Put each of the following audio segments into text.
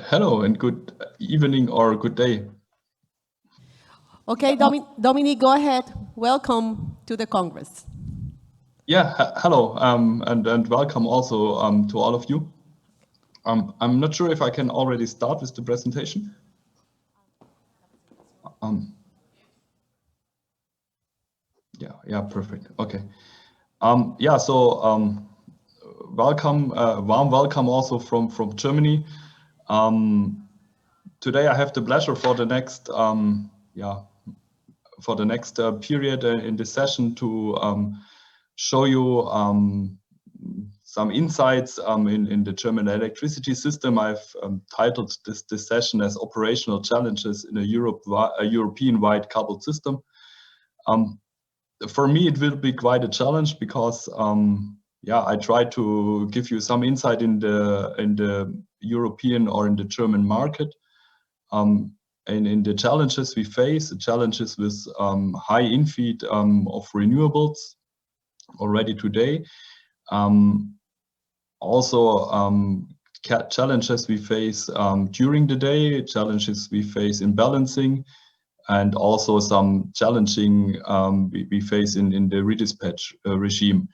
Hello and good evening or good day. Okay, Dominik, go ahead. Welcome to the Congress. Yeah, hello and welcome also to all of you. I'm not sure if I can already start with the presentation. Yeah, perfect. Okay. Yeah, so welcome, warm welcome also from Germany. Today I have the pleasure for the next period in this session to show you some insights in the German electricity system. I've titled this session as Operational Challenges in a European-wide coupled system. For me, it will be quite a challenge because I try to give you some insight in the European or in the German market. And in the challenges we face, the challenges with high infeed of renewables already today. Challenges we face during the day, challenges we face in balancing, and also some challenging we face in the redispatch regime.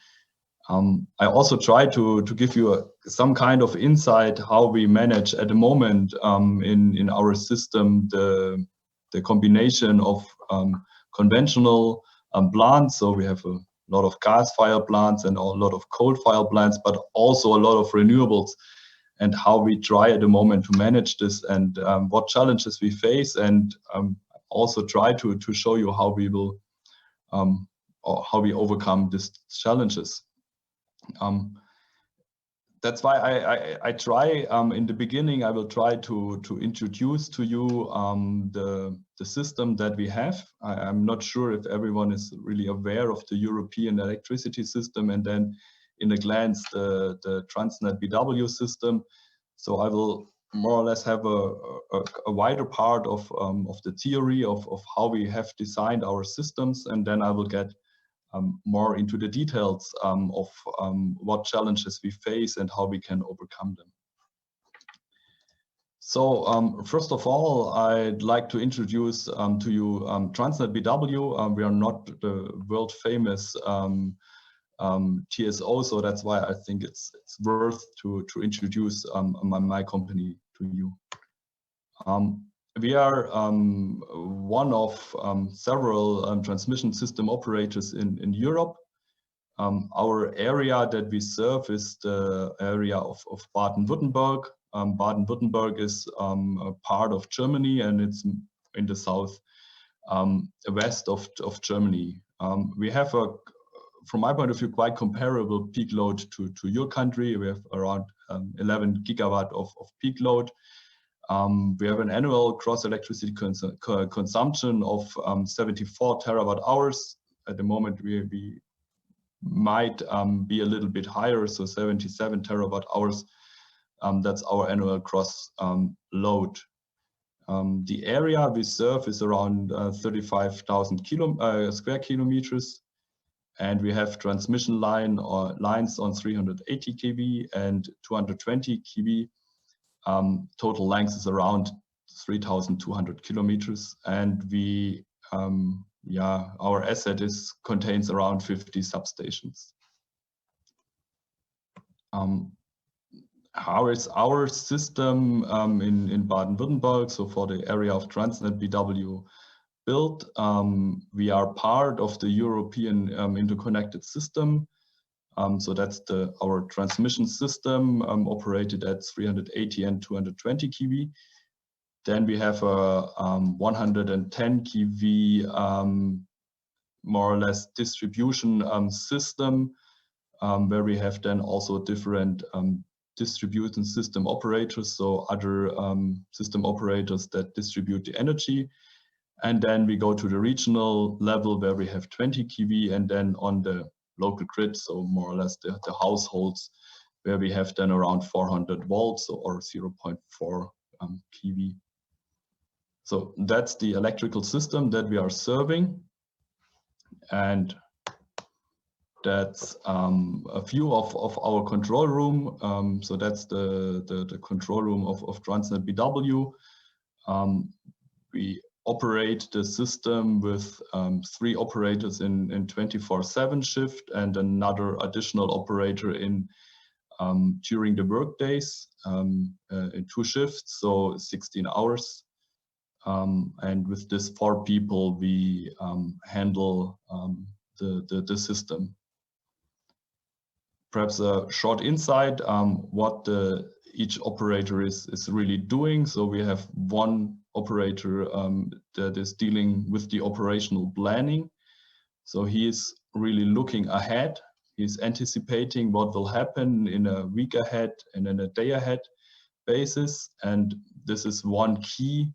I also try to give you some kind of insight how we manage at the moment in our system the combination of conventional plants. So we have a lot of gas-fired plants and a lot of coal-fired plants, but also a lot of renewables, and how we try at the moment to manage this and what challenges we face, and also try to show you how we will or how we overcome these challenges. That's why I try in the beginning, I will try to introduce to you the system that we have. I'm not sure if everyone is really aware of the European electricity system, and then in a glance the Transnet BW system. So I will more or less have a wider part of the theory of how we have designed our systems, and then I will get more into the details of what challenges we face and how we can overcome them. So first of all, I'd like to introduce to you Transnet BW. We are not the world famous TSO, so that's why I think it's worth to introduce my company to you. We are one of several transmission system operators in Europe. Our area that we serve is the area of Baden-Württemberg. Baden-Württemberg is a part of Germany, and it's in the south west of Germany. We have from my point of view, quite comparable peak load to your country. We have around 11 gigawatt of peak load. We have an annual gross electricity consumption of 74 terawatt hours. At the moment, we might be a little bit higher, so 77 terawatt hours. That's our annual gross load. The area we serve is around 35,000 square kilometers, and we have transmission lines on 380 kV and 220 kV. Total length is around 3,200 kilometers, and we our asset contains around 50 substations. How is our system in Baden-Württemberg, so for the area of Transnet BW, built? We are part of the European interconnected system. So that's our transmission system operated at 380 and 220 kV. Then we have a 110 kV more or less distribution system where we have then also different distribution system operators, so other system operators that distribute the energy. And then we go to the regional level where we have 20 kV, and then on the local grid, so more or less the households, where we have then around 400 volts or 0.4 kV. So that's the electrical system that we are serving. And That's a view of our control room. So that's the control room of Transnet BW. We operate the system with 3 operators in 24/7 shift and another additional operator in during the work days in 2 shifts, so 16 hours. And with this 4 people, we handle the system. Perhaps a short insight what each operator is really doing. So we have one operator that is dealing with the operational planning. So he is really looking ahead. He's anticipating what will happen in a week ahead and in a day ahead basis. And this is one key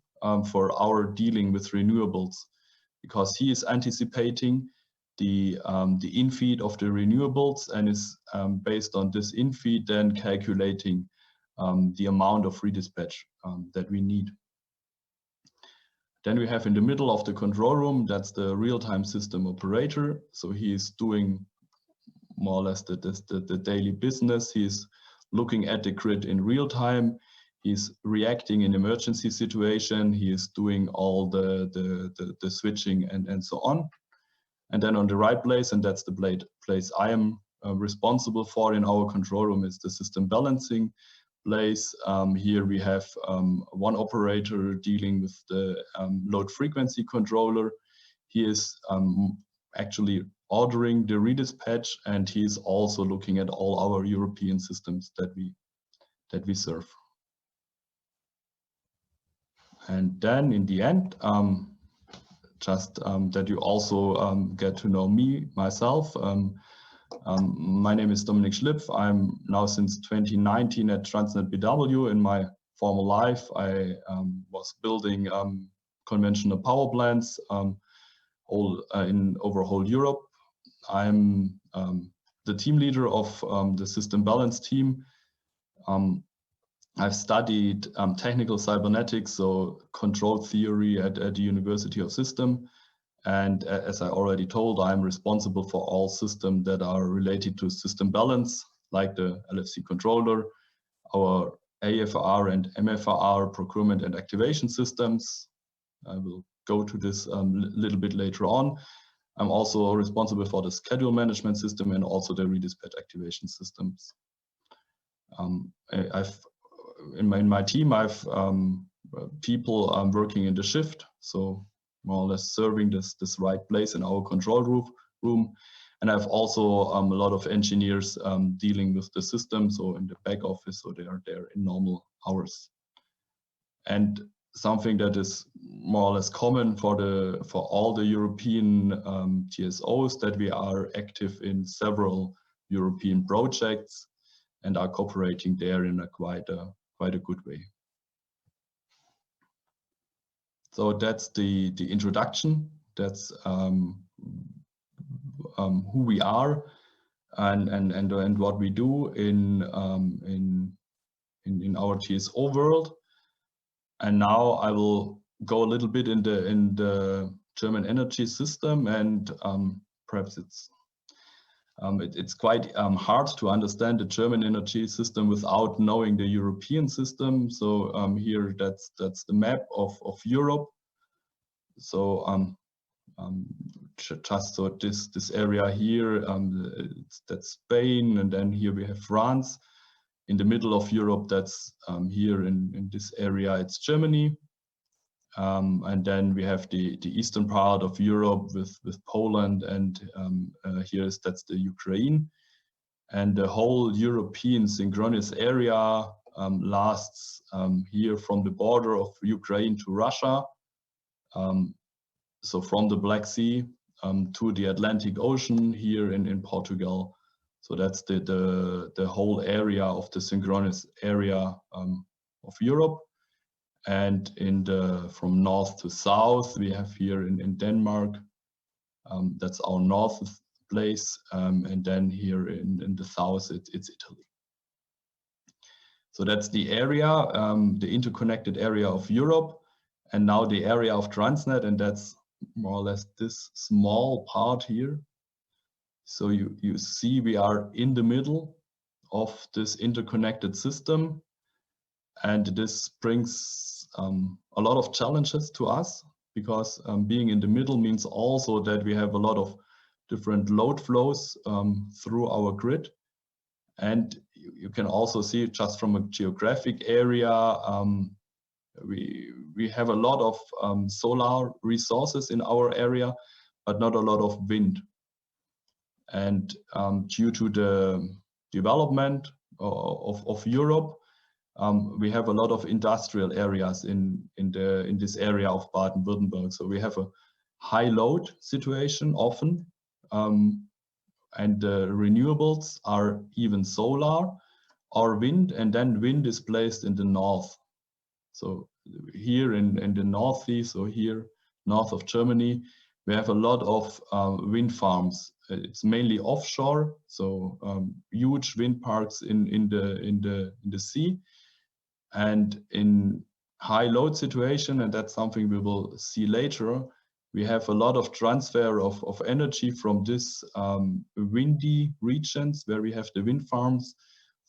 for our dealing with renewables, because he is anticipating the infeed of the renewables and is based on this infeed then calculating the amount of redispatch that we need. Then we have in the middle of the control room, that's the real-time system operator. So he is doing more or less the daily business. He's looking at the grid in real time. He's reacting in emergency situation. He is doing all the switching and so on. And then on the right place, and that's the place I am responsible for in our control room, is the system balancing place. Here we have one operator dealing with the load frequency controller. He is actually ordering the redispatch, and he is also looking at all our European systems that we serve. And then in the end, just that you also get to know myself. My name is Dominik Schlipf. I'm now since 2019 at Transnet BW. In my former life, I was building conventional power plants over whole Europe. I'm the team leader of the system balance team. I've studied technical cybernetics, so control theory at the University of System. And as I already told, I'm responsible for all systems that are related to system balance, like the LFC controller, our AFR and MFR procurement and activation systems. I will go to this a little bit later on. I'm also responsible for the schedule management system and also the redispatch activation systems. In my team, I've people working in the shift, so more or less serving this right place in our control room. And I've also a lot of engineers dealing with the system, so in the back office, so they are there in normal hours. And something that is more or less common for all the European TSOs, that we are active in several European projects and are cooperating there in a quite a good way. So that's the introduction. That's who we are and what we do in our TSO world. And now I will go a little bit in the German energy system, and perhaps it's quite hard to understand the German energy system without knowing the European system. So here that's the map of Europe. So just so this area here, that's Spain, and then here we have France. In the middle of Europe, that's here in this area, it's Germany. And then we have the eastern part of Europe with Poland, and that's the Ukraine. And the whole European synchronous area lasts here from the border of Ukraine to Russia. So from the Black Sea to the Atlantic Ocean here in Portugal. So that's the whole area of the synchronous area of Europe. And from north to south, we have here in Denmark, that's our north place. And then here in the south, it's Italy. So that's the area, the interconnected area of Europe. And now the area of Transnet, and that's more or less this small part here. So you see we are in the middle of this interconnected system, and this brings a lot of challenges to us, because being in the middle means also that we have a lot of different load flows through our grid. And you can also see just from a geographic area, we have a lot of solar resources in our area, but not a lot of wind. And due to the development of Europe, we have a lot of industrial areas in this area of Baden-Württemberg. So we have a high load situation often, and the renewables are even solar or wind, and then wind is placed in the north. So here in the northeast, so here north of Germany, we have a lot of wind farms. It's mainly offshore, so huge wind parks in the sea, and in high load situation, and that's something we will see later. We have a lot of transfer of energy from this windy regions where we have the wind farms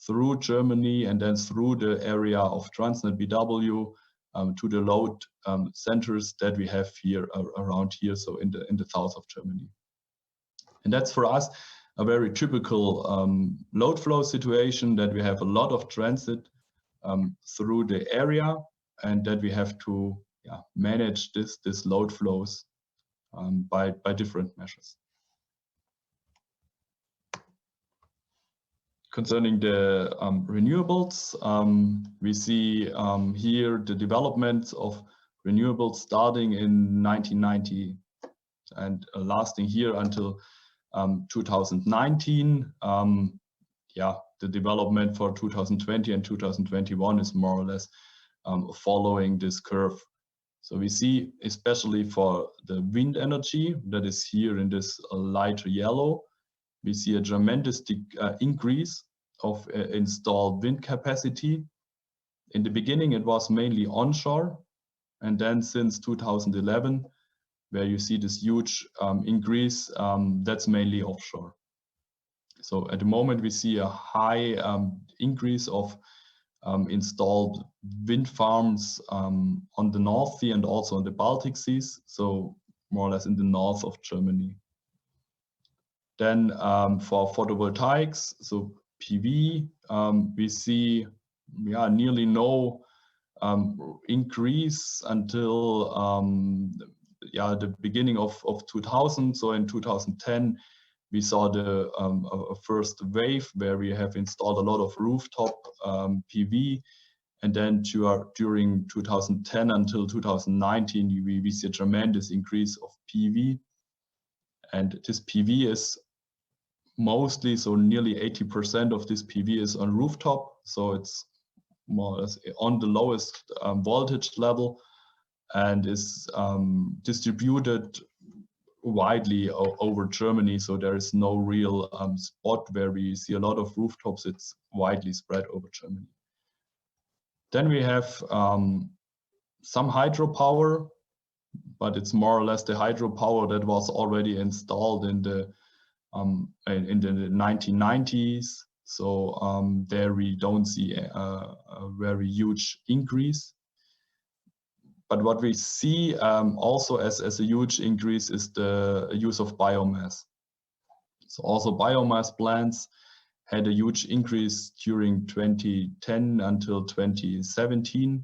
through Germany and then through the area of Transnet BW to the load centers that we have here around here, so in the south of Germany. And that's for us a very typical load flow situation, that we have a lot of transit through the area, and that we have to manage this load flows by different measures. Concerning the renewables, we see here the development of renewables starting in 1990 and lasting here until 2019. The development for 2020 and 2021 is more or less following this curve. So we see, especially for the wind energy that is here in this lighter yellow, we see a tremendous increase of installed wind capacity. In the beginning, it was mainly onshore, and then since 2011, where you see this huge increase, that's mainly offshore. So at the moment, we see a high increase of installed wind farms on the North Sea and also on the Baltic Seas, so more or less in the north of Germany. Then for photovoltaics, so PV, we see nearly no increase until the beginning of 2000. So in 2010, we saw the first wave where we have installed a lot of rooftop PV. And then during 2010 until 2019, we see a tremendous increase of PV. And this PV is mostly, so nearly 80% of this PV is on rooftop. So it's more or less on the lowest voltage level, and is distributed widely over Germany. So there is no real spot where we see a lot of rooftops. It's widely spread over Germany. Then we have some hydropower, but it's more or less the hydropower that was already installed in the 1990s. So there we don't see a very huge increase. But what we see also as a huge increase is the use of biomass. So also biomass plants had a huge increase during 2010 until 2017,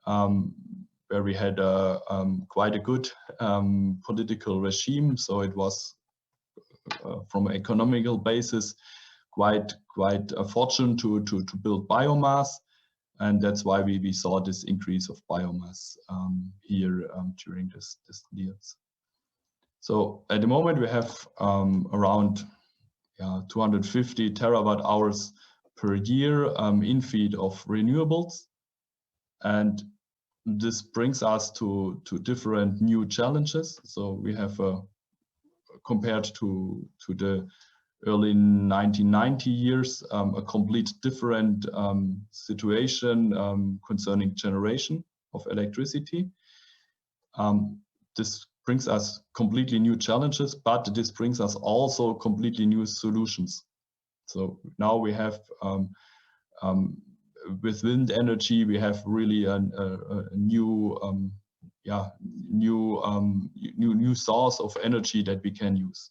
where we had quite a good political regime. So it was, from an economical basis, quite a fortune to build biomass. And that's why we saw this increase of biomass here during this years. So at the moment we have around 250 terawatt hours per year in feed of renewables, and this brings us to different new challenges. So we have compared to the early 1990 years, a complete different situation concerning generation of electricity. This brings us completely new challenges, but this brings us also completely new solutions. So now we have, with wind energy, we have really a new, new source of energy that we can use.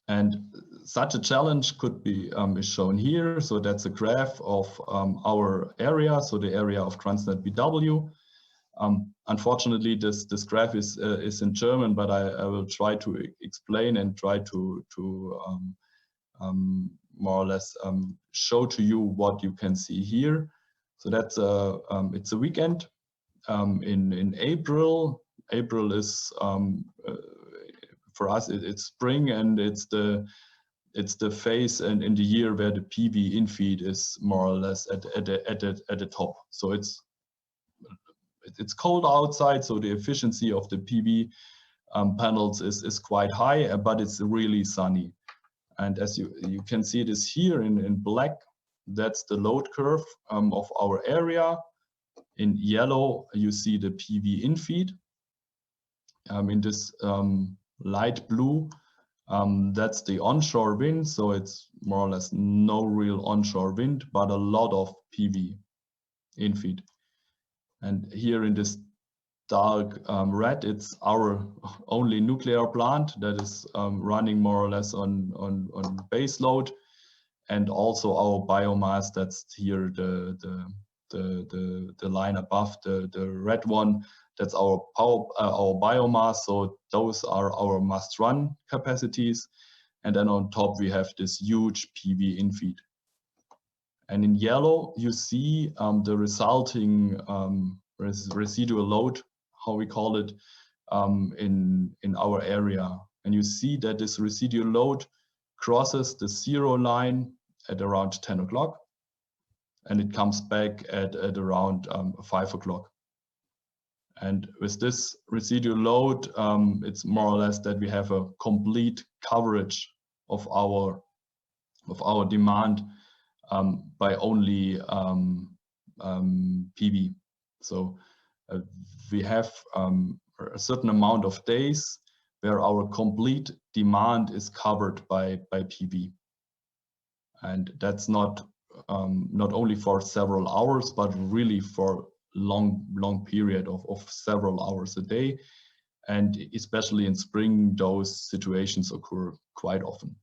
And such a challenge could be is shown here. So that's a graph of our area, so the area of Transnet BW. Unfortunately, this graph is in German, but I will try to explain and try to more or less show to you what you can see here. So that's it's a weekend in April. April is for us it's spring, and it's the phase and in the year where the PV infeed is more or less at the top. So it's cold outside, so the efficiency of the PV panels is quite high, but it's really sunny. And as you can see this here in black, that's the load curve of our area. In yellow, you see the PV infeed. In this light blue, that's the onshore wind. So it's more or less no real onshore wind, but a lot of PV infeed. And here in this dark red, it's our only nuclear plant that is running more or less on base load, and also our biomass. That's here the line above the red one. That's our power, our biomass. So those are our must-run capacities, and then on top we have this huge PV infeed. And in yellow, you see the resulting residual load, how we call it, in our area. And you see that this residual load crosses the 0 line at around 10 o'clock, and it comes back at around 5 o'clock. And with this residual load, it's more or less that we have a complete coverage of our demand by only PV. So we have a certain amount of days where our complete demand is covered by PV, and that's not only for several hours, but really for long period of several hours a day. And especially in spring, those situations occur quite often.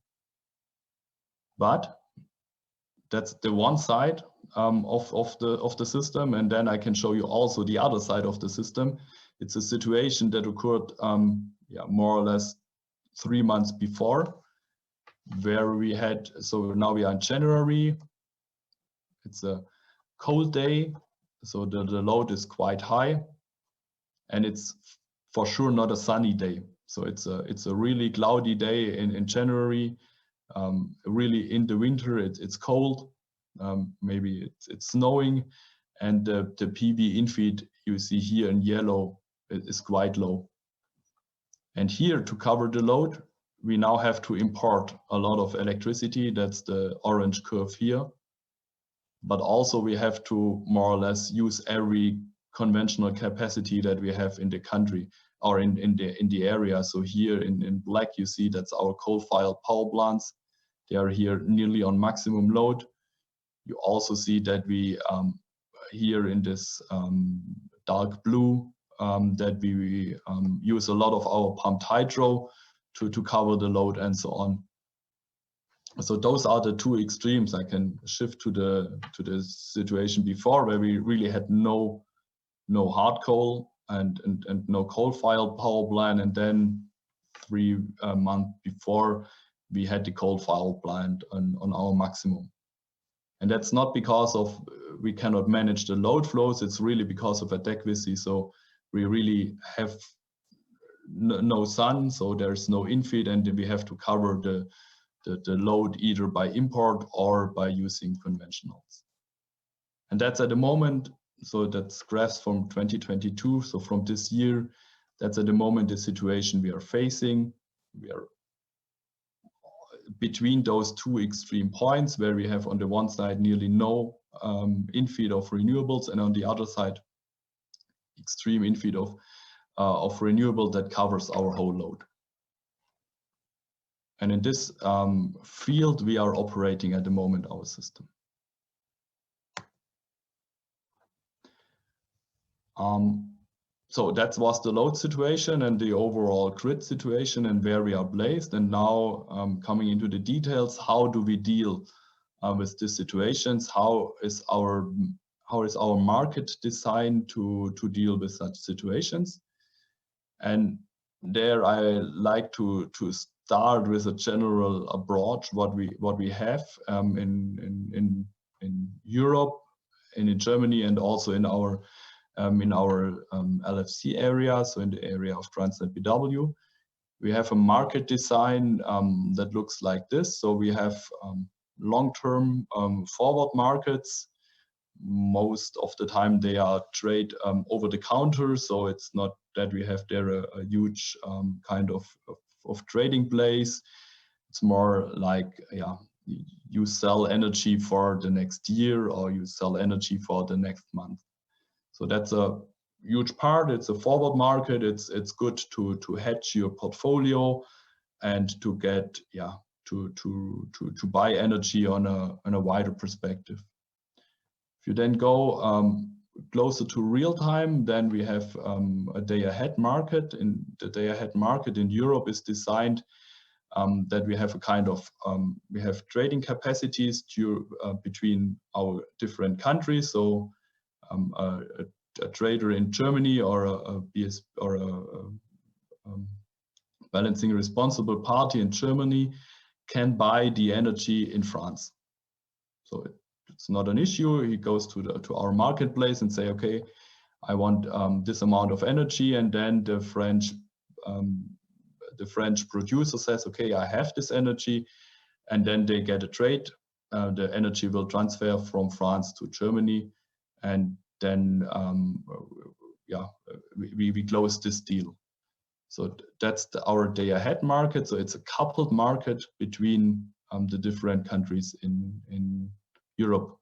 But that's the one side of the system, and then I can show you also the other side of the system. It's a situation that occurred more or less 3 months before, where we had, so now we are in January. It's a cold day, so the load is quite high, and it's for sure not a sunny day. So it's a really cloudy day in January. Really in the winter, it's cold. Maybe it's snowing, and the PV infeed you see here in yellow is quite low. And here, to cover the load, we now have to import a lot of electricity. That's the orange curve here. But also we have to more or less use every conventional capacity that we have in the country or in the area. So here in black, you see that's our coal-fired power plants. They are here nearly on maximum load. You also see that we here in this dark blue that we use a lot of our pumped hydro to cover the load and so on. So those are the two extremes. I can shift to the situation before, where we really had no hard coal and no coal-fired power plant, and then 3 months before we had the coal-fired plant on our maximum. And that's not because of we cannot manage the load flows. It's really because of adequacy. So we really have no sun, so there's no infeed, and we have to cover the load either by import or by using conventionals. And that's at the moment, so that's graphs from 2022. So from this year, that's at the moment the situation we are facing. We are between those two extreme points, where we have on the one side nearly no infeed of renewables, and on the other side extreme infeed of renewable that covers our whole load. And in this field, we are operating at the moment our system. So that was the load situation and the overall grid situation and where we are placed. And now coming into the details, how do we deal with these situations? How is our market designed to deal with such situations? And there I like to start with a general approach what we have in Europe and in Germany, and also in our LFC area, so in the area of Transnet BW. We have a market design that looks like this. So we have long-term forward markets. Most of the time they are trade over the counter, so it's not that we have there a huge kind of trading place. It's more like, yeah, you sell energy for the next year or you sell energy for the next month. So that's a huge part. It's a forward market. It's good to hedge your portfolio and to get, yeah, to buy energy on a wider perspective. If you then go closer to real time, then we have a day ahead market. And the day ahead market in Europe is designed that we have a kind of we have trading capacities between our different countries. So a trader in Germany or a balancing responsible party in Germany can buy the energy in France. So it's not an issue. He goes to our marketplace and say, okay, I want this amount of energy, and then the French producer says, okay, I have this energy, and then they get a trade. The energy will transfer from France to Germany, and then we close this deal. So that's our day ahead market. So it's a coupled market between the different countries in Europe.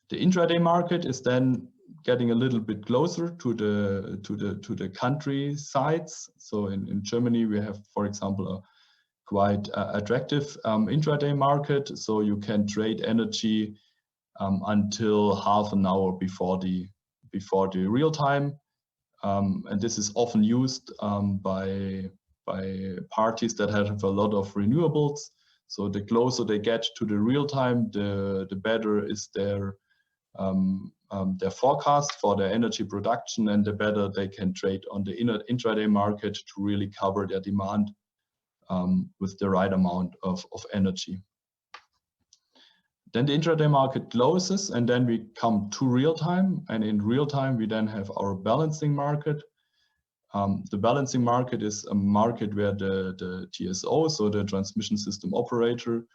The intraday market is then getting a little bit closer to the country sides. So in Germany we have, for example, a quite attractive intraday market. So you can trade energy until half an hour before the real time, and this is often used by parties that have a lot of renewables. So the closer they get to the real time, the better is their forecast for their energy production, and the better they can trade on the intraday market to really cover their demand with the right amount of energy. Then the intraday market closes, and then we come to real time. And in real time, we then have our balancing market. The balancing market is a market where the TSO, so the transmission system operator,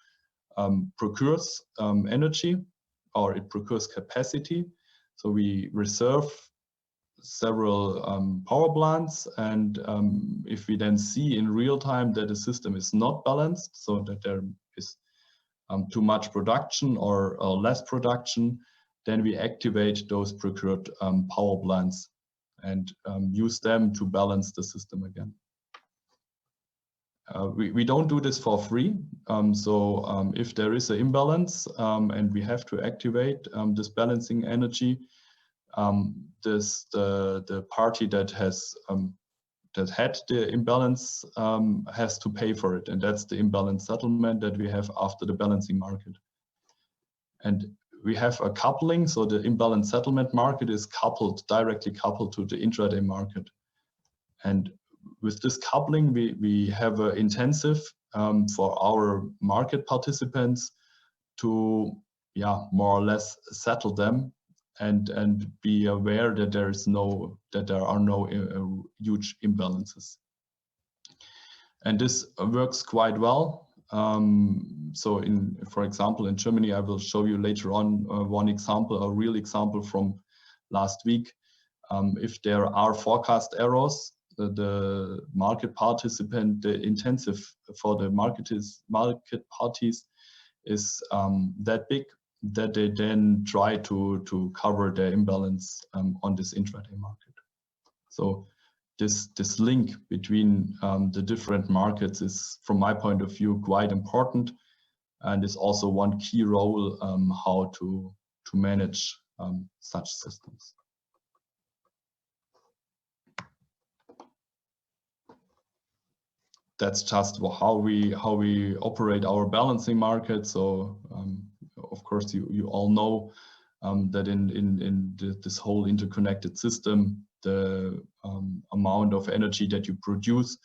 procures energy, or it procures capacity. So we reserve several power plants, and if we then see in real time that the system is not balanced, so that there is too much production or less production, then we activate those procured power plants and use them to balance the system again. We don't do this for free. So if there is an imbalance and we have to activate this balancing energy, the party that had the imbalance has to pay for it, and that's the imbalance settlement that we have after the balancing market. And we have a coupling, so the imbalance settlement market is directly coupled to the intraday market. And with this coupling, we have an intensive for our market participants to, more or less settle them and be aware that there are no huge imbalances. And this works quite well. So for example, in Germany, I will show you later on one example, a real example from last week. If there are forecast errors, the market participant, the intensive for the market parties is that big that they then try to cover their imbalance on this intraday market. So this link between the different markets is, from my point of view, quite important, and is also one key role how to manage such systems. That's just how we operate our balancing market. So of course you all know that in this whole interconnected system, the amount of energy that you produce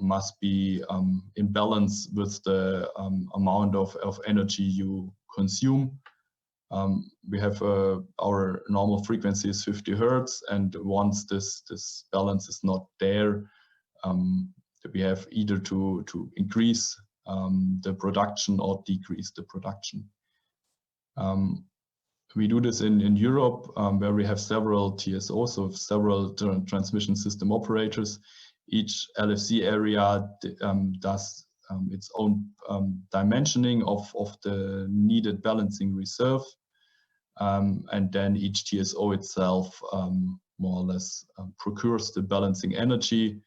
must be in balance with the amount of energy you consume. We have our normal frequency is 50 Hertz, and once this balance is not there, we have either to increase the production or decrease the production. We do this in Europe, where we have several TSOs, so several transmission system operators. Each LFC area does its own dimensioning of the needed balancing reserve, and then each TSO itself more or less procures the balancing energy.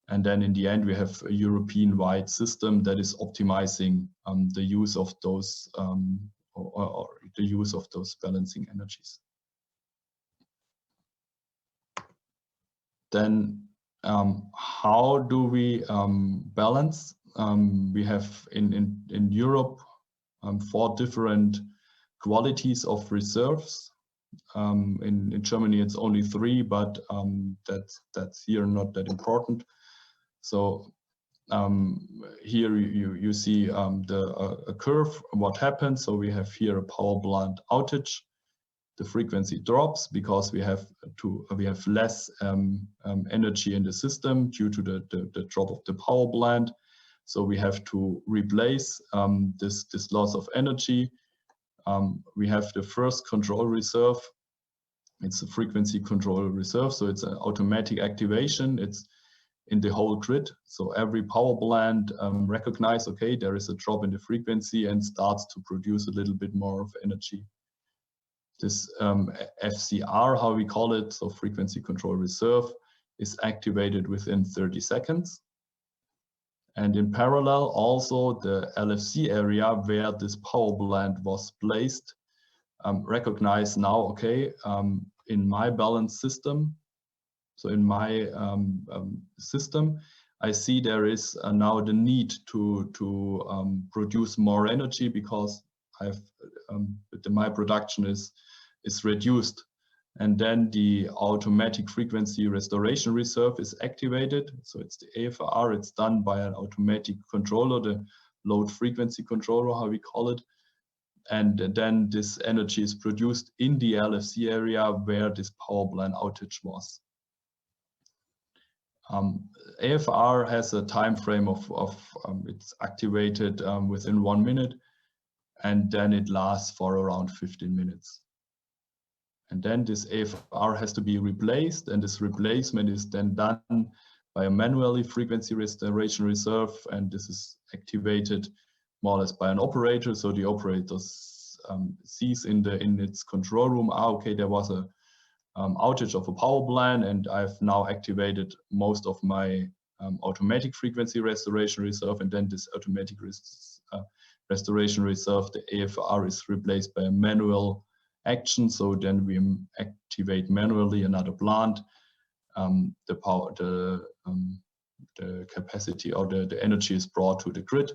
And then in the end, we have a European-wide system that is optimizing the use of those or the use of those balancing energies. Then how do we balance? We have in Europe 4 different qualities of reserves. In Germany, it's only 3, but that's here not that important. So here you see a curve, what happens. So we have here a power plant outage. The frequency drops because we have less energy in the system due to the drop of the power plant. So we have to replace this loss of energy. We have the first control reserve. It's a frequency control reserve, so it's an automatic activation. It's in the whole grid. So every power plant recognizes, okay, there is a drop in the frequency and starts to produce a little bit more of energy. This FCR, how we call it, so frequency control reserve, is activated within 30 seconds. And in parallel, also the LFC area where this power plant was placed recognize now, okay, in my balance system, so in my system, I see there is now the need to produce more energy because I've my production is reduced, and then the automatic frequency restoration reserve is activated. So it's the AFR. It's done by an automatic controller, the load frequency controller, how we call it, and then this energy is produced in the LFC area where this power plant outage was. AFR has a time frame of it's activated within 1 minute, and then it lasts for around 15 minutes. And then this AFR has to be replaced, and this replacement is then done by a manually frequency restoration reserve, and this is activated more or less by an operator. So the operator sees in its control room, okay, there was a outage of a power plant, and I've now activated most of my automatic frequency restoration reserve, and then this automatic restoration reserve, the AFR, is replaced by a manual action. So then we activate manually another plant. The capacity or the energy is brought to the grid,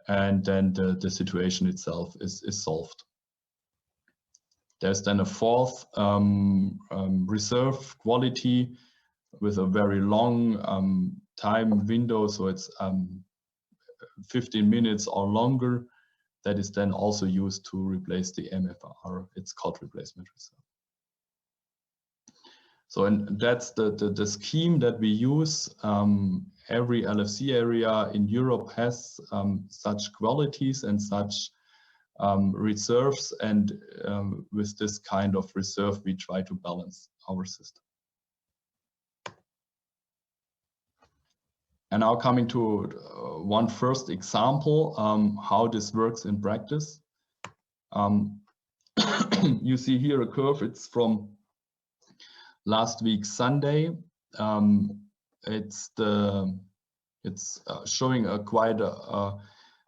and then the situation itself is solved. There's then a 4th reserve quality with a very long time window, so it's 15 minutes or longer. That is then also used to replace the MFR. It's called replacement reserve. So, and that's the scheme that we use. Every LFC area in Europe has such qualities and such reserves, and with this kind of reserve, we try to balance our system. And now coming to one first example, how this works in practice. You see here a curve. It's from last week Sunday. It's showing a quite a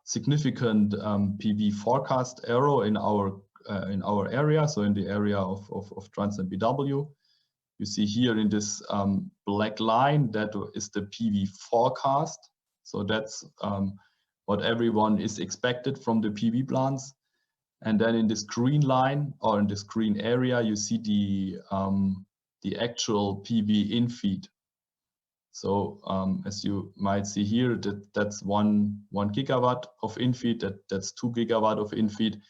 significant PV forecast error in our area, so in the area of Transnet BW. You see here in this black line, that is the PV forecast. So that's what everyone is expected from the PV plants. And then in this green line, or in this green area, you see the actual PV infeed. So as you might see here, that's one gigawatt of infeed, that's 2 gigawatt of infeed.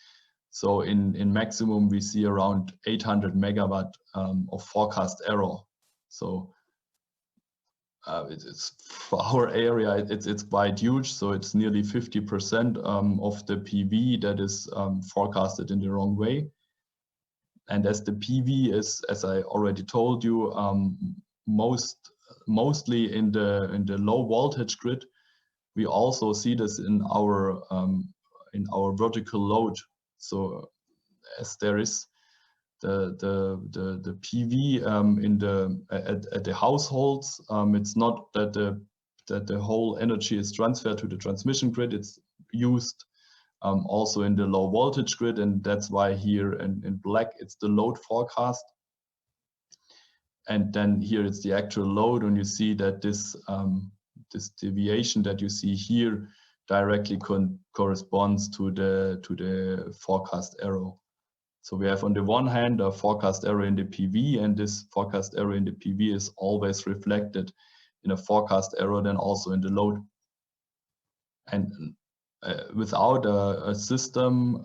So in maximum, we see around 800 megawatt of forecast error. So it's for our area, it's quite huge. So it's nearly 50% of the PV that is forecasted in the wrong way. And as the PV is, as I already told you, mostly in the low voltage grid, we also see this in our vertical load. So as there is the PV at the households, it's not that the whole energy is transferred to the transmission grid. It's used also in the low voltage grid, and that's why here in black it's the load forecast. And then here it's the actual load, and you see that this deviation that you see here directly corresponds to the forecast error. So we have on the one hand a forecast error in the PV, and this forecast error in the PV is always reflected in a forecast error then also in the load. And without a system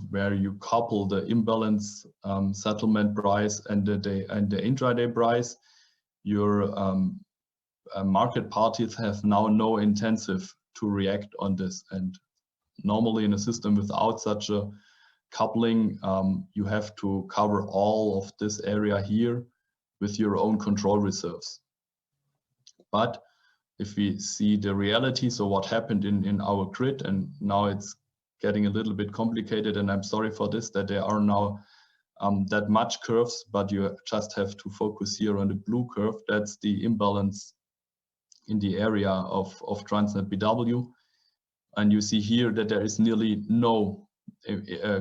where you couple the imbalance settlement price and the intraday price, your market parties have now no incentive to react on this. And normally in a system without such a coupling, you have to cover all of this area here with your own control reserves. But if we see the reality, so what happened in our grid, and now it's getting a little bit complicated, and I'm sorry for this, that there are now that much curves, but you just have to focus here on the blue curve. That's the imbalance in the area of Transnet BW. And you see here that there is nearly no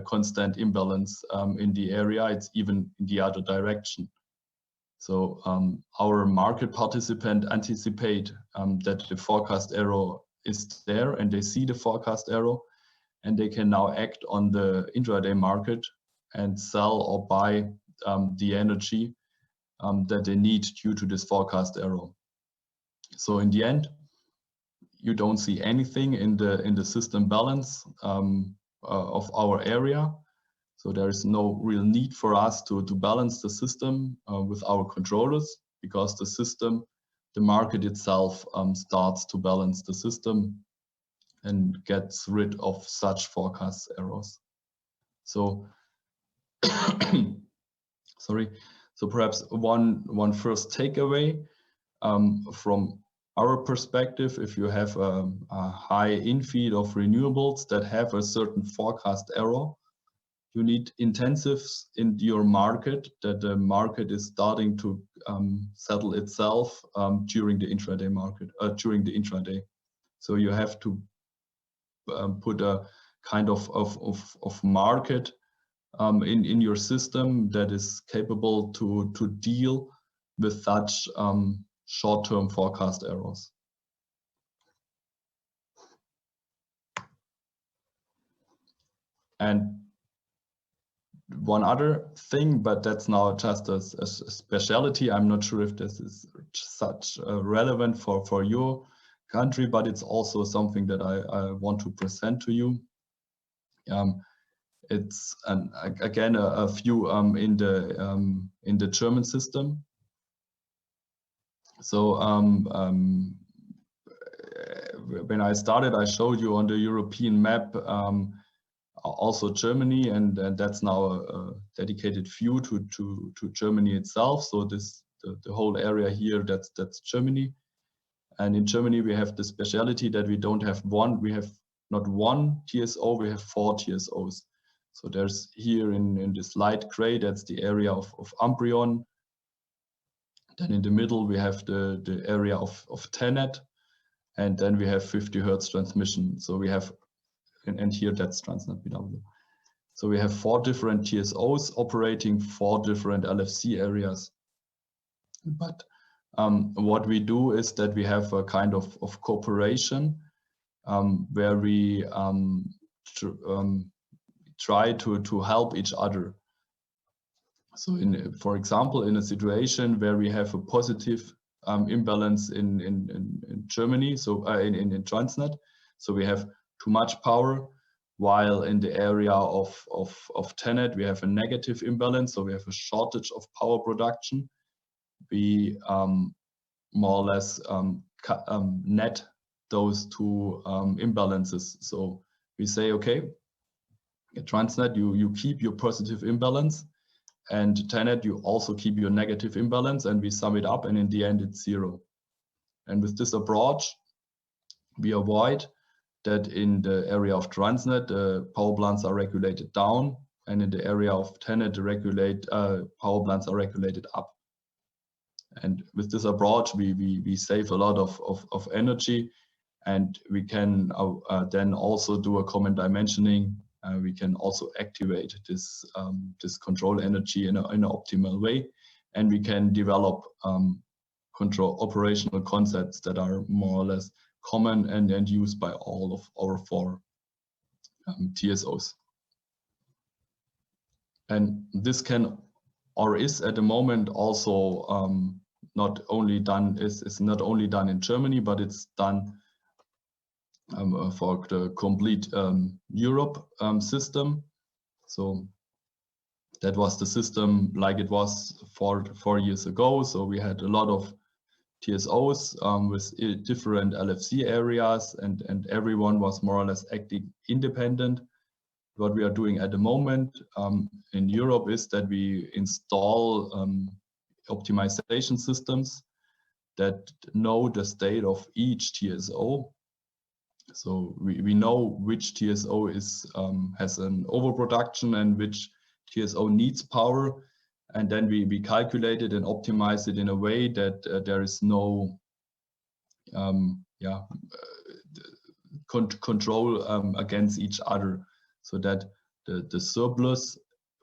constant imbalance in the area. It's even in the other direction. So our market participant anticipate that the forecast error is there, and they see the forecast error, and they can now act on the intraday market and sell or buy the energy that they need due to this forecast error. So in the end, you don't see anything in the system balance of our area. So there is no real need for us to balance the system with our controllers, because the system, the market itself starts to balance the system and gets rid of such forecast errors. So, sorry. So perhaps one first takeaway from our perspective, if you have a high infeed of renewables that have a certain forecast error, you need incentives in your market, that the market is starting to settle itself during the intraday market, during the intraday. So you have to put a kind of market in your system that is capable to deal with such short-term forecast errors. And one other thing, but that's now just a specialty. I'm not sure if this is such relevant for your country, but it's also something that I want to present to you. It's again a view in the German system. So when I started, I showed you on the European map also Germany, and that's now a dedicated view to Germany itself. So the whole area here, that's Germany. And in Germany we have the speciality that we don't have one, we have not one TSO, we have 4 TSOs. So there's here in this light gray, that's the area of Umbreon. Then in the middle we have the area of Tenet, and then we have 50 Hertz transmission. So we have, and here that's Transnet BW. So we have 4 different TSOs operating 4 different LFC areas. But what we do is that we have a kind of cooperation where we try to help each other. So for example, in a situation where we have a positive imbalance in Germany, so in Transnet, so we have too much power, while in the area of Tenet we have a negative imbalance, so we have a shortage of power production. We more or less net those 2 imbalances. So we say, okay, at Transnet you keep your positive imbalance, and Tenet you also keep your negative imbalance, and we sum it up, and in the end it's 0. And with this approach we avoid that in the area of Transnet power plants are regulated down, and in the area of Tenet the power plants are regulated up. And with this approach we save a lot of energy, and we can then also do a common dimensioning. We can also activate this control energy in an optimal way, and we can develop control operational concepts that are more or less common and used by all of our 4 TSOs. And this can, or is at the moment also not only done in Germany, but it's done for the complete Europe system. So that was the system like it was 4 years ago. So we had a lot of TSOs with different LFC areas, and everyone was more or less acting independent. What we are doing at the moment in Europe is that we install optimization systems that know the state of each TSO. So we know which TSO has an overproduction and which TSO needs power, and then we calculate it and optimize it in a way that there is no control against each other, so that the surplus,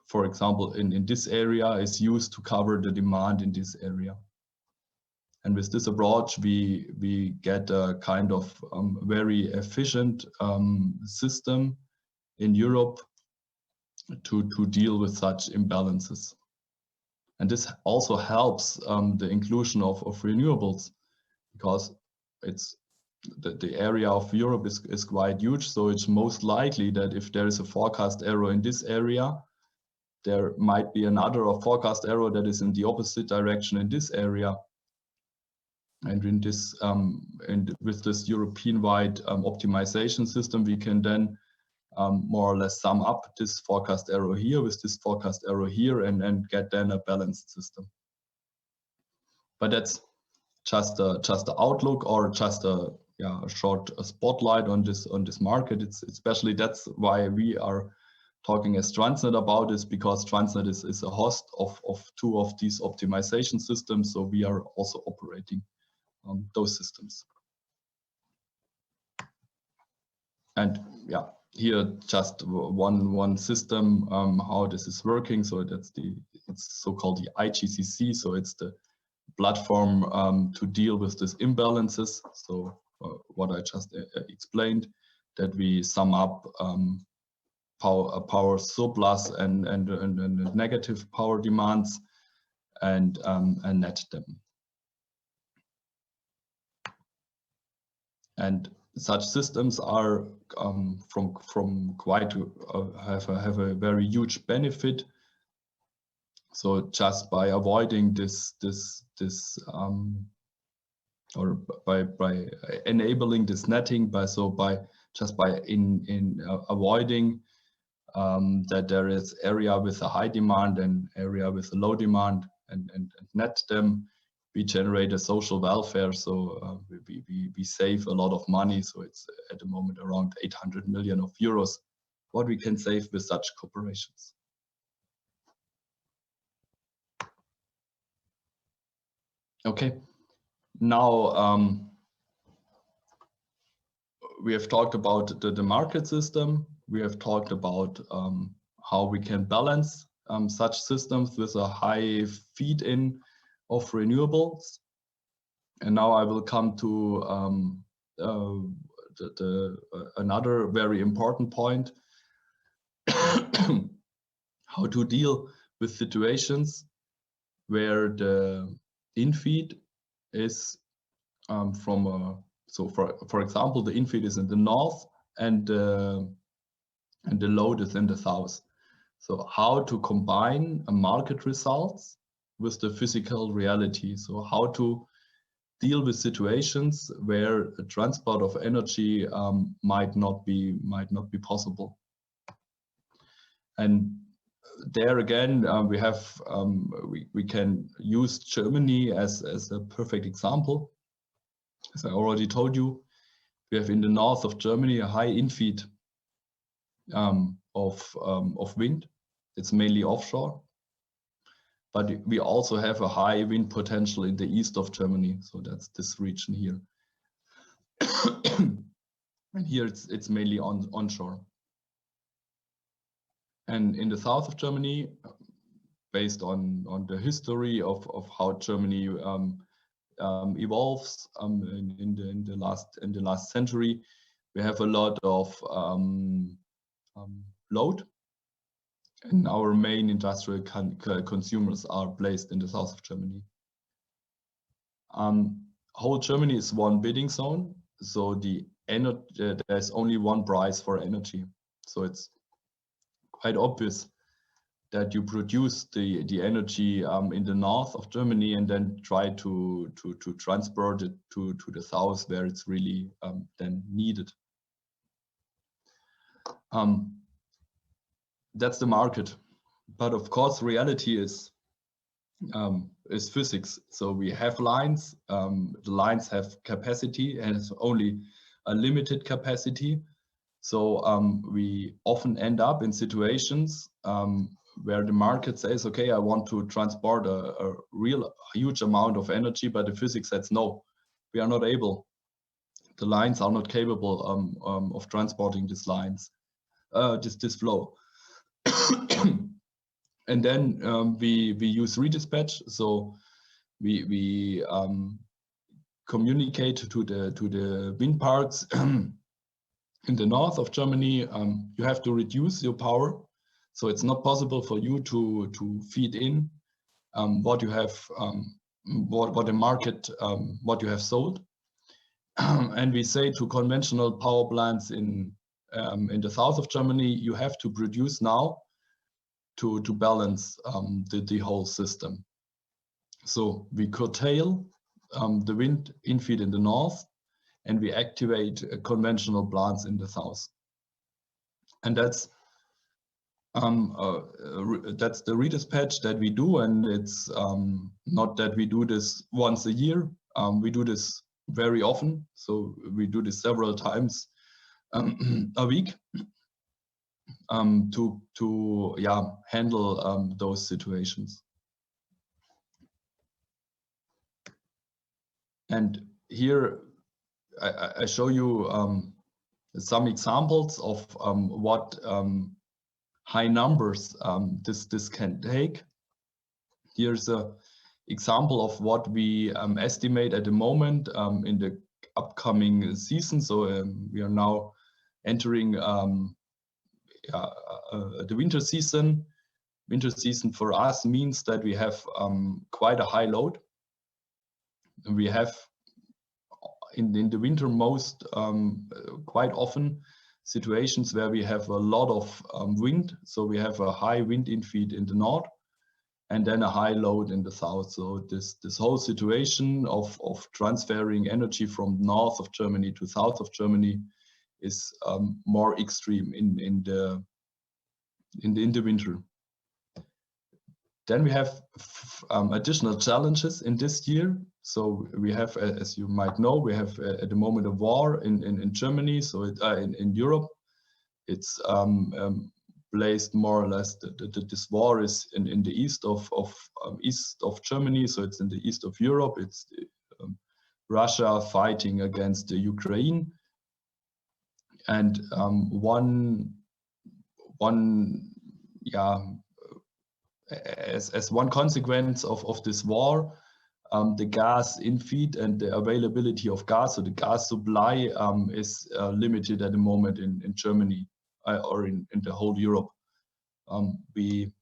for example, in this area is used to cover the demand in this area. And with this approach, we get a kind of very efficient system in Europe to deal with such imbalances. And this also helps the inclusion of renewables, because it's the area of Europe is quite huge. So it's most likely that if there is a forecast error in this area, there might be another forecast error that is in the opposite direction in this area. And in this, with this European-wide optimization system, we can then more or less sum up this forecast error here with this forecast error here, and get then a balanced system. But that's just the outlook, or just a short spotlight on this market. It's especially, that's why we are talking as Transnet about this, because Transnet is a host of 2 of these optimization systems. So we are also operating those systems. And yeah, here just one system how this is working. So it's so-called the IGCC. So it's the platform to deal with these imbalances. So what I just explained, that we sum up power surplus and negative power demands, and net them. And such systems are from quite have a very huge benefit. So just by avoiding this or by enabling this netting, by avoiding that there is area with a high demand and area with a low demand, and net them, we generate a social welfare. So we save a lot of money. So it's at the moment around 800 million euros what we can save with such cooperations. Okay, now we have talked about the market system. We have talked about how we can balance such systems with a high feed-in of renewables. And now I will come to another very important point, how to deal with situations where the infeed is from a, so for example, the infeed is in the north and the load is in the south. So how to combine a market results with the physical reality. So how to deal with situations where a transport of energy might not be possible. And there again, we can use Germany as a perfect example. As I already told you, we have in the north of Germany a high infeed of wind. It's mainly offshore, but we also have a high wind potential in the east of Germany. So that's this region here. And here it's mainly onshore. And in the south of Germany, based on the history of how Germany evolves in the last century, we have a lot of load, and our main industrial consumers are placed in the south of Germany. Whole Germany is one bidding zone, so there's only one price for energy. So it's quite obvious that you produce the energy in the north of Germany and then try to transport it to the south where it's really then needed. That's the market, but of course reality is physics. So we have lines. The lines have capacity and it's only a limited capacity. So we often end up in situations where the market says, okay, I want to transport a real huge amount of energy, but the physics says, no, we are not able. The lines are not capable of transporting these lines, this flow. And then we use redispatch. So we communicate to the wind parks in the north of Germany. You have to reduce your power. So it's not possible for you to feed in what you have, what the market, what you have sold. And we say to conventional power plants in the south of Germany, you have to produce now to balance the whole system. So we curtail the wind infeed in the north, and we activate conventional plants in the south. And that's the redispatch that we do, and it's not that we do this once a year. We do this very often, so we do this several times a week to handle those situations. And here I show you some examples of what high numbers this can take. Here's an example of what we estimate at the moment in the upcoming season. So we are now entering the winter season. Winter season for us means that we have quite a high load. We have in the winter quite often situations where we have a lot of wind. So we have a high wind infeed in the north and then a high load in the south. So this whole situation of transferring energy from north of Germany to south of Germany is more extreme in the winter. Then we have additional challenges in this year. So we have, as you might know, we have at the moment a war in Germany, so in Europe. it's placed more or less. This war is in the east of Germany, so it's in the east of Europe. It's Russia fighting against the Ukraine, and as one consequence of this war, the gas infeed and the availability of gas, so the gas supply is limited at the moment in Germany or in the whole Europe. We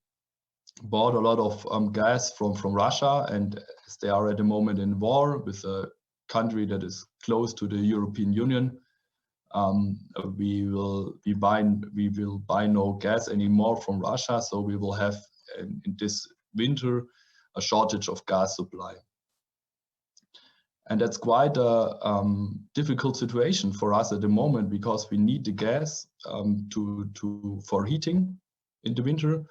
bought a lot of gas from Russia, and as they are at the moment in war with a country that is close to the European Union, we will buy no gas anymore from Russia, so we will have in this winter a shortage of gas supply. And that's quite a difficult situation for us at the moment, because we need the gas for heating in the winter,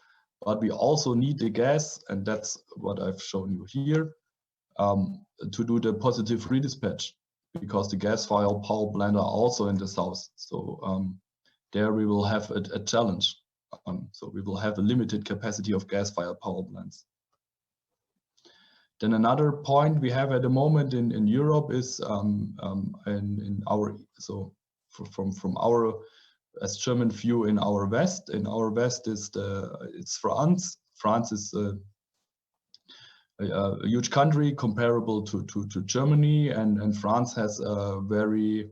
but we also need the gas, and that's what I've shown you here, to do the positive redispatch, because the gas-fired power plants are also in the south. So there we will have a challenge. So we will have a limited capacity of gas-fired power plants. Then another point we have at the moment in Europe is from our as German view in our west. In our west is it's France. France is a huge country comparable to Germany, and France has a very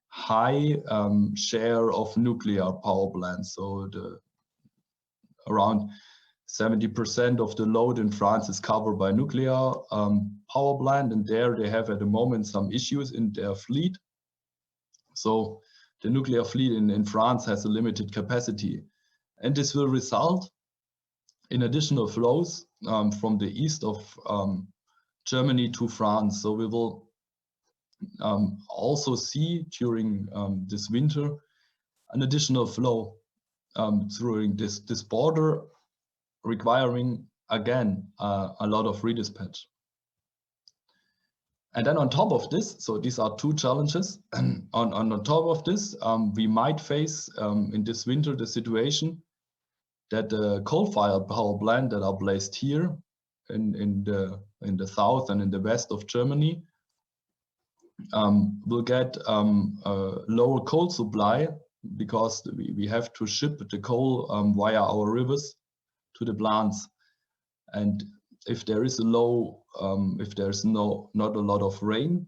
high share of nuclear power plants. So around 70% of the load in France is covered by nuclear power plant, and there they have at the moment some issues in their fleet. So the nuclear fleet in France has a limited capacity, and this will result in additional flows from the east of Germany to France. So we will also see during this winter an additional flow through this border, requiring again a lot of redispatch. And then on top of this, so these are two challenges. on top of this, we might face in this winter the situation that the coal-fired power plant that are placed here in the south and in the west of Germany will get a lower coal supply, because we have to ship the coal via our rivers to the plants. And if there is if there's not a lot of rain,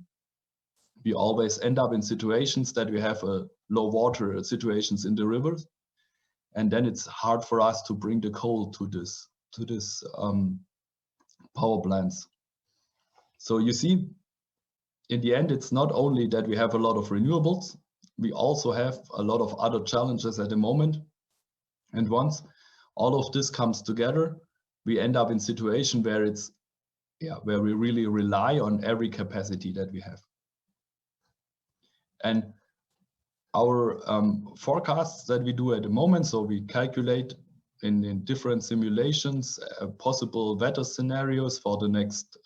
we always end up in situations that we have low water situations in the rivers, and then it's hard for us to bring the coal to this power plants. So you see, in the end, it's not only that we have a lot of renewables, we also have a lot of other challenges at the moment. And once all of this comes together, we end up in a situation where where we really rely on every capacity that we have. And our forecasts that we do at the moment, so we calculate in different simulations possible weather scenarios for the next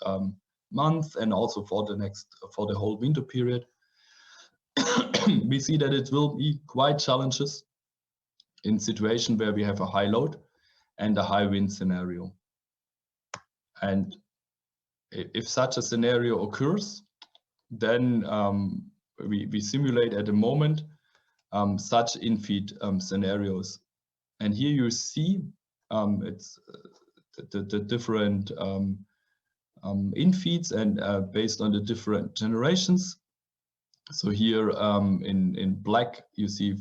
month, and also for the whole winter period. We see that it will be quite challenges in situation where we have a high load and a high wind scenario. And if such a scenario occurs, then we simulate at the moment such infeed scenarios. And here you see it's the different infeeds, and based on the different generations. So here in black you see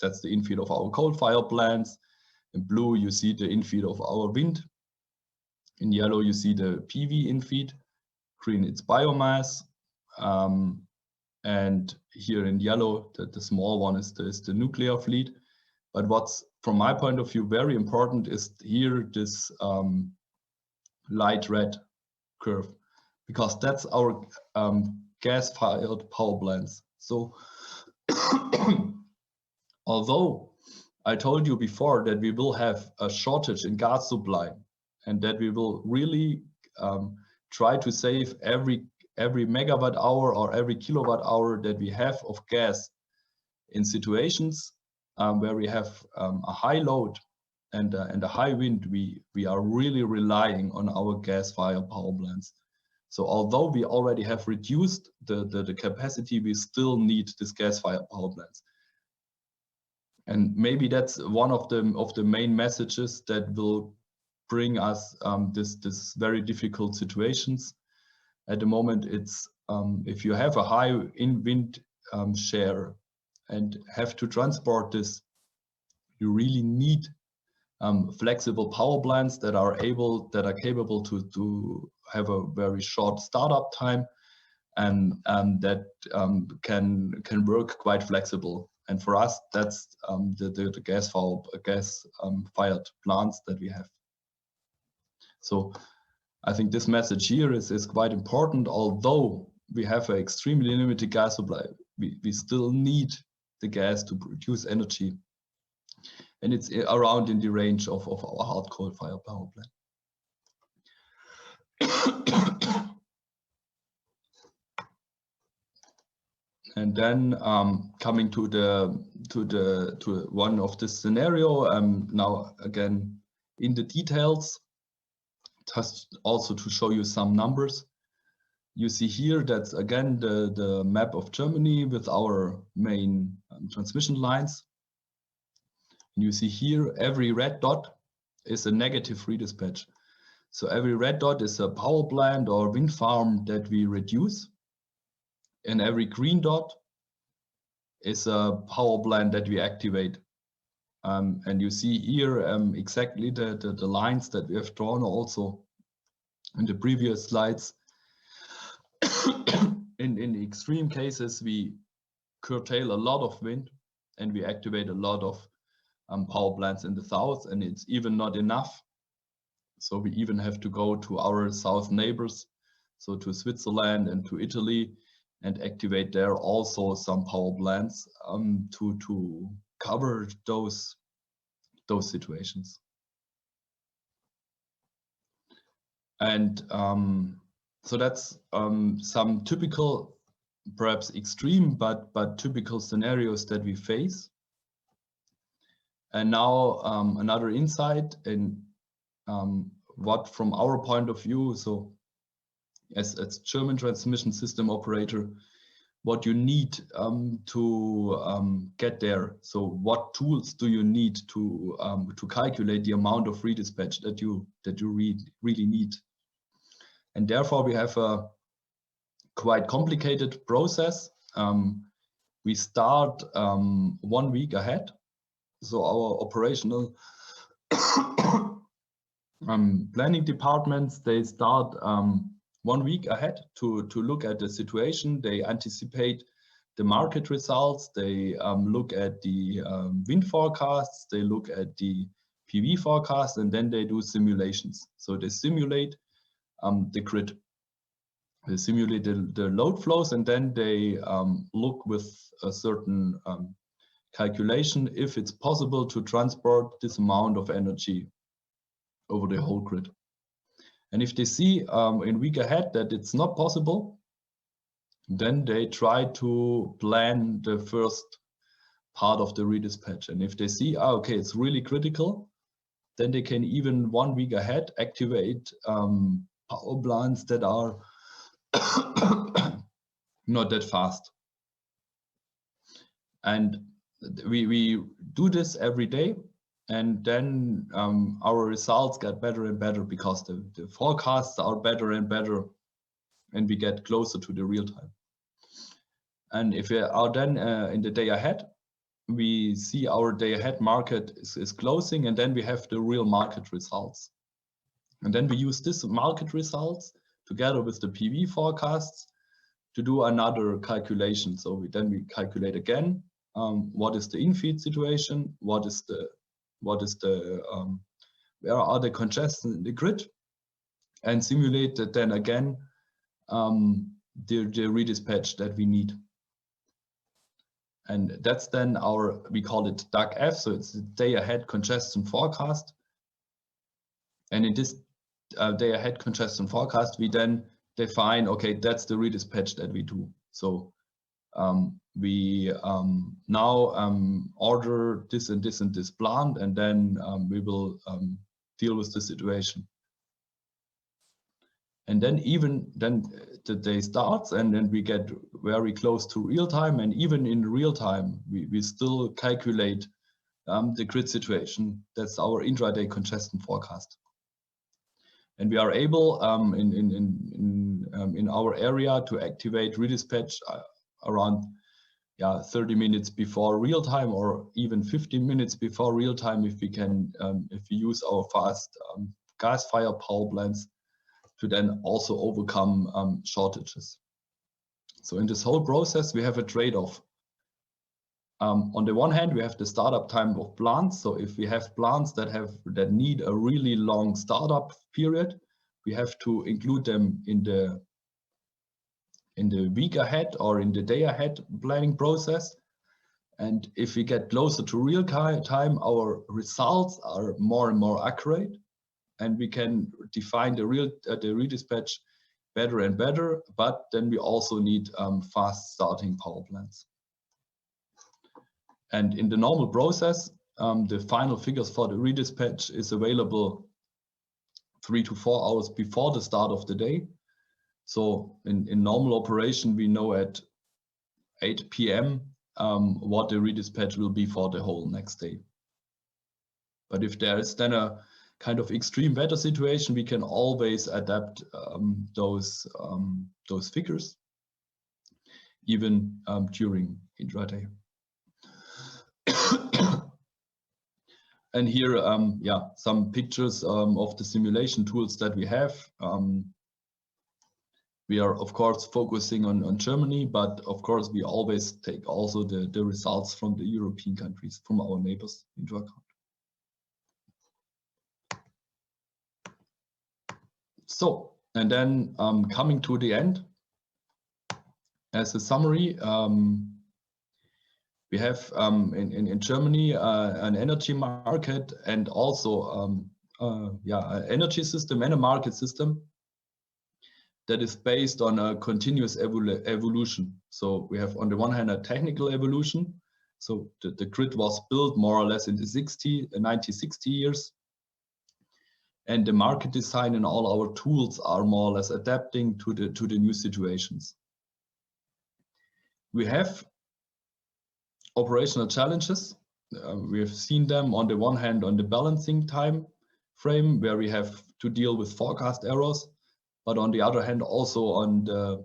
that's the infeed of our coal-fired plants. In blue you see the infeed of our wind. In yellow you see the PV infeed. Green it's biomass. And here in yellow the small one is the nuclear fleet. But what's from my point of view very important is here this light red curve, because that's our gas-fired power plants. So although I told you before that we will have a shortage in gas supply, and that we will really try to save every megawatt hour or every kilowatt hour that we have of gas in situations where we have a high load and a high wind, we are really relying on our gas-fired power plants. So although we already have reduced the capacity, we still need this gas-fired power plants. And maybe that's one of the main messages that will bring us this very difficult situations. At the moment, it's if you have a high wind share and have to transport this, you really need flexible power plants that are capable to have a very short startup time and that can work quite flexible. And for us, that's the gas-fired plants that we have. So I think this message here is quite important. Although we have an extremely limited gas supply, we still need the gas to produce energy. And it's around in the range of our hard coal-fired power plant. And then coming to one of the scenario, now again in the details, just also to show you some numbers. You see here that's again the map of Germany with our main transmission lines. And you see here every red dot is a negative redispatch. So every red dot is a power plant or wind farm that we reduce. And every green dot is a power plant that we activate. And you see here exactly the lines that we have drawn also in the previous slides. In the extreme cases, we curtail a lot of wind and we activate a lot of power plants in the south, and it's even not enough. So we even have to go to our south neighbors, so to Switzerland and to Italy, and activate there also some power plants to cover those situations. And so that's some typical, perhaps extreme, but typical scenarios that we face. And now another insight in what, from our point of view, so as German transmission system operator, what you need to get there. So what tools do you need to calculate the amount of redispatch that you really need? And therefore we have a quite complicated process. We start 1 week ahead. So our operational planning departments, they start 1 week ahead to look at the situation. They anticipate the market results. They look at the wind forecasts. They look at the PV forecasts, and then they do simulations. So they simulate the grid. They simulate the load flows, and then they look with a certain calculation if it's possible to transport this amount of energy over the whole grid. And if they see in week ahead that it's not possible, then they try to plan the first part of the redispatch. And if they see, okay, it's really critical, then they can even 1 week ahead activate power plants that are not that fast. And we do this every day, and then our results get better and better because the forecasts are better and better, and we get closer to the real time. And if we are then in the day ahead, we see our day ahead market is closing, and then we have the real market results. And then we use this market results together with the PV forecasts to do another calculation. So we calculate again what is the in-feed situation, where are the congestion in the grid, and simulate that then again the redispatch that we need. And that's then we call it DAC-F, so it's the day ahead congestion forecast. And in this day ahead congestion forecast, we then define, okay, that's the redispatch that we do. So We now order this and this and this plant, and then we will deal with the situation. And then the day starts, and then we get very close to real time. And even in real time, we still calculate the grid situation. That's our intraday congestion forecast. And we are able in our area to activate redispatch around 30 minutes before real time, or even 15 minutes before real time, if we can, if we use our fast gas-fired power plants to then also overcome shortages. So in this whole process, we have a trade-off. On the one hand, we have the startup time of plants. So if we have plants that need a really long startup period, we have to include them in the week ahead or in the day ahead planning process. And if we get closer to real time, our results are more and more accurate, and we can define the redispatch better and better. But then we also need fast starting power plants. And in the normal process, the final figures for the redispatch is available 3 to 4 hours before the start of the day. So in normal operation, we know at 8 p.m. What the redispatch will be for the whole next day. But if there is then a kind of extreme weather situation, we can always adapt those figures, even during intraday. And here, some pictures of the simulation tools that we have. We are, of course, focusing on Germany, but of course, we always take also the results from the European countries, from our neighbors, into account. So, and then coming to the end, as a summary, we have in Germany an energy market, and also an energy system and a market system that is based on a continuous evolution. So we have on the one hand a technical evolution. So the grid was built more or less in the 1960 years. And the market design and all our tools are more or less adapting to the new situations. We have operational challenges. We have seen them on the one hand on the balancing time frame, where we have to deal with forecast errors, but on the other hand also on the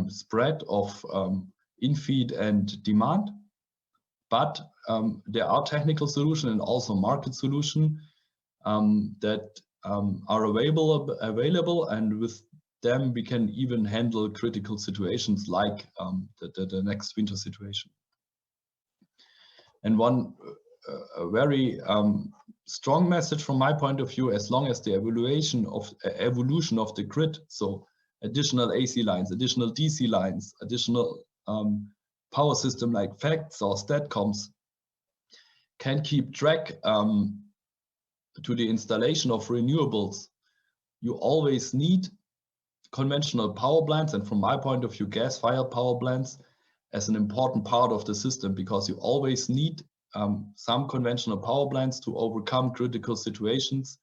spread of infeed and demand. But there are technical solutions and also market solutions that are available, and with them we can even handle critical situations like the next winter situation. And one very strong message from my point of view, as long as the evolution of the grid, so additional AC lines, additional DC lines, additional power system like FACTS or STATCOMs can keep track to the installation of renewables, you always need conventional power plants, and from my point of view, gas-fired power plants as an important part of the system, because you always need some conventional power plants to overcome critical situations,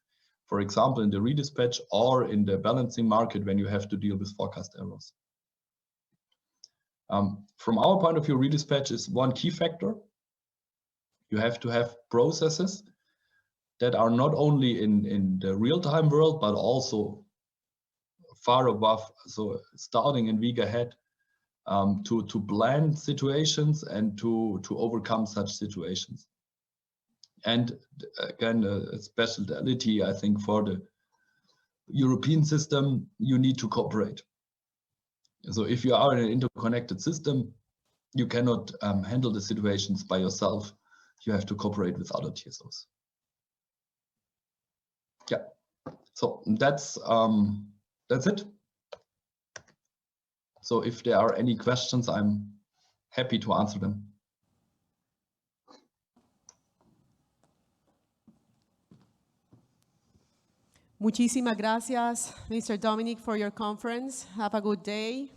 for example, in the redispatch or in the balancing market when you have to deal with forecast errors. From our point of view, redispatch is one key factor. You have to have processes that are not only in the real-time world, but also far above, so starting in week ahead, to plan situations and to overcome such situations. And again, a specialty, I think, for the European system, you need to cooperate. So if you are in an interconnected system, you cannot handle the situations by yourself. You have to cooperate with other TSOs. Yeah, so that's it. So if there are any questions, I'm happy to answer them. Muchísimas gracias, Mr. Dominik, for your conference. Have a good day.